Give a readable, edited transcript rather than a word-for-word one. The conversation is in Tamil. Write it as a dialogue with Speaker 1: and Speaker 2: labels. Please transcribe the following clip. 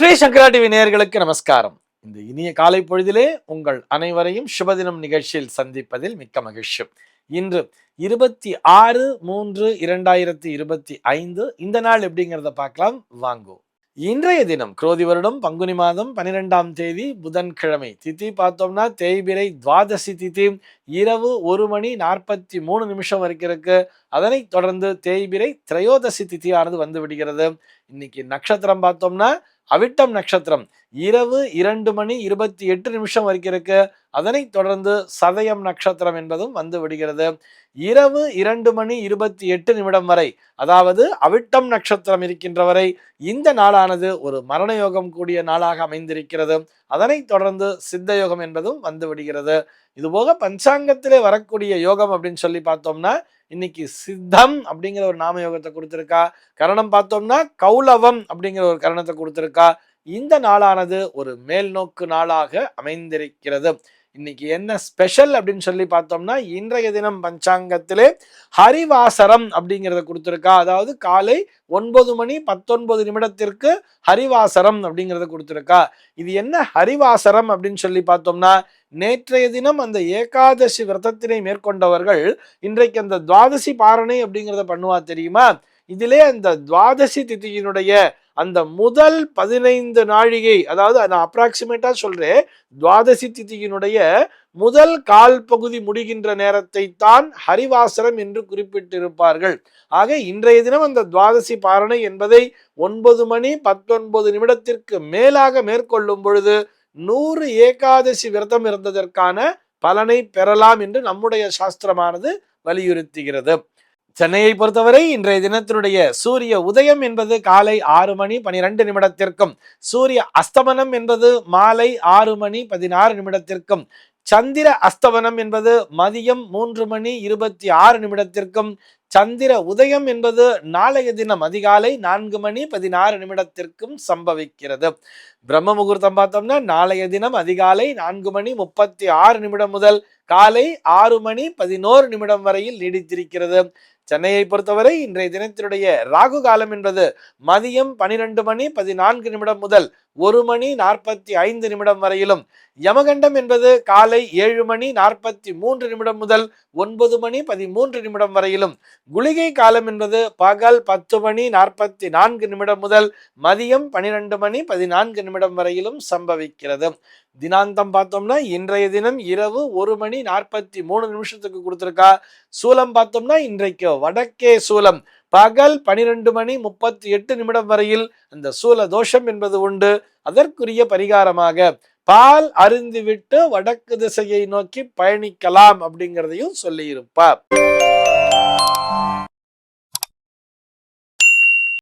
Speaker 1: ஸ்ரீ சங்கரா டிவி நேயர்களுக்கு நமஸ்காரம். இந்த இனிய காலை பொழுதிலே உங்கள் அனைவரையும் சுபதினம் நிகழ்ச்சியில் சந்திப்பதில் மிக்க மகிழ்ச்சி. இன்று 26/3/2025 இந்த நாள் எப்படிங்கிறத பார்க்கலாம் வாங்கோ. இன்றைய தினம் குரோதி வருடம் பங்குனி மாதம் 12ஆம் தேதி புதன்கிழமை. திதி பார்த்தோம்னா தேய்பிரை துவாதசி திதி இரவு 1:43 வரைக்கும் இருக்கு. அதனைத் தொடர்ந்து தேய்பிரை திரையோதசி திதியானது வந்து விடுகிறது. இன்னைக்கு நட்சத்திரம் பார்த்தோம்னா அவிட்டம் நட்சத்திரம் இரவு 2:28 வரைக்கும் இருக்கு. அதனைத் தொடர்ந்து சதயம் நட்சத்திரம் என்பதும் வந்து விடுகிறது. இரவு 2:28 வரை, அதாவது அவிட்டம் நட்சத்திரம் இருக்கின்ற வரை இந்த நாளானது ஒரு மரண யோகம் கூடிய நாளாக அமைந்திருக்கிறது. அதனைத் தொடர்ந்து சித்த யோகம் என்பதும் வந்து விடுகிறது. இதுபோக பஞ்சாங்கத்திலே வரக்கூடிய யோகம் அப்படின்னு சொல்லி பார்த்தோம்னா இன்னைக்கு சித்தம் அப்படிங்கிற ஒரு நாம யோகத்தை கொடுத்திருக்கா. கரணம் பார்த்தோம்னா கௌலவம் அப்படிங்கிற ஒரு கரணத்தை கொடுத்திருக்கா. இந்த நாளானது ஒரு மேல் நோக்கு நாளாக அமைந்திருக்கிறது. இன்னைக்கு என்ன ஸ்பெஷல் அப்படின்னு சொல்லி பார்த்தோம்னா இன்றைய தினம் பஞ்சாங்கத்திலே ஹரிவாசரம் அப்படிங்கிறத கொடுத்திருக்கா. அதாவது காலை 9:19 ஹரிவாசரம் அப்படிங்கிறத கொடுத்திருக்கா. இது என்ன ஹரிவாசரம் அப்படின்னு சொல்லி பார்த்தோம்னா நேற்றைய தினம் அந்த ஏகாதசி விரதத்தினை மேற்கொண்டவர்கள் இன்றைக்கு அந்த துவாதசி பாரணை அப்படிங்கிறத பண்ணுவா தெரியுமா. இதிலே அந்த துவாதசி திதியினுடைய அந்த முதல் 15 நாழிகை, அதாவது நான் அப்ராக்சிமேட்டா சொல்றேன், துவாதசி திதியினுடைய முதல் கால் பகுதி முடிகின்ற நேரத்தை தான் ஹரிவாசரம் என்று குறிப்பிட்டிருப்பார்கள். ஆக இன்றைய தினம் அந்த துவாதசி பாரணை என்பதை 9:19 மேலாக மேற்கொள்ளும் பொழுது 100 ஏகாதசி விரதம் இருந்ததற்கான பலனை பெறலாம் என்று நம்முடைய சாஸ்திரமானது வலியுறுத்துகிறது. சென்னையை பொறுத்தவரை இன்றைய தினத்தினுடைய சூரிய உதயம் என்பது காலை 6:12 சூரிய அஸ்தமனம் என்பது மாலை 6:16 சந்திர அஸ்தமனம் என்பது மதியம் 3:26 சந்திர உதயம் என்பது நாளைய தினம் அதிகாலை 4:16 சம்பவிக்கிறது. பிரம்ம முகூர்த்தம் பார்த்தோம்னா நாளைய தினம் அதிகாலை 4:36 முதல் காலை 6:11 வரையில் நீடித்திருக்கிறது. சென்னையை பொறுத்தவரை இன்றைய தினத்தினுடைய ராகு காலம் என்பது மதியம் 12:14 முதல் 1:45 வரையிலும், யமகண்டம் என்பது காலை 7:43 முதல் 9:13 வரையிலும், குளிகை காலம் என்பது பகல் 10:44 முதல் மதியம் 12:14 வரையிலும் சம்பவிக்கிறது. தினாந்தம் பார்த்தோம்னா இன்றைய தினம் இரவு 1:43 கொடுத்திருக்கா. சூலம் பார்த்தோம்னா இன்றைக்கு வடக்கே சூலம். பகல் 12:38 வரையில் அந்த சூல தோஷம் என்பது உண்டு. அதற்குரிய பரிகாரமாக பால் அருந்திவிட்டு வடக்கு திசையை நோக்கி பயணிக்கலாம் அப்படிங்கிறதையும் சொல்லி இருப்பார்.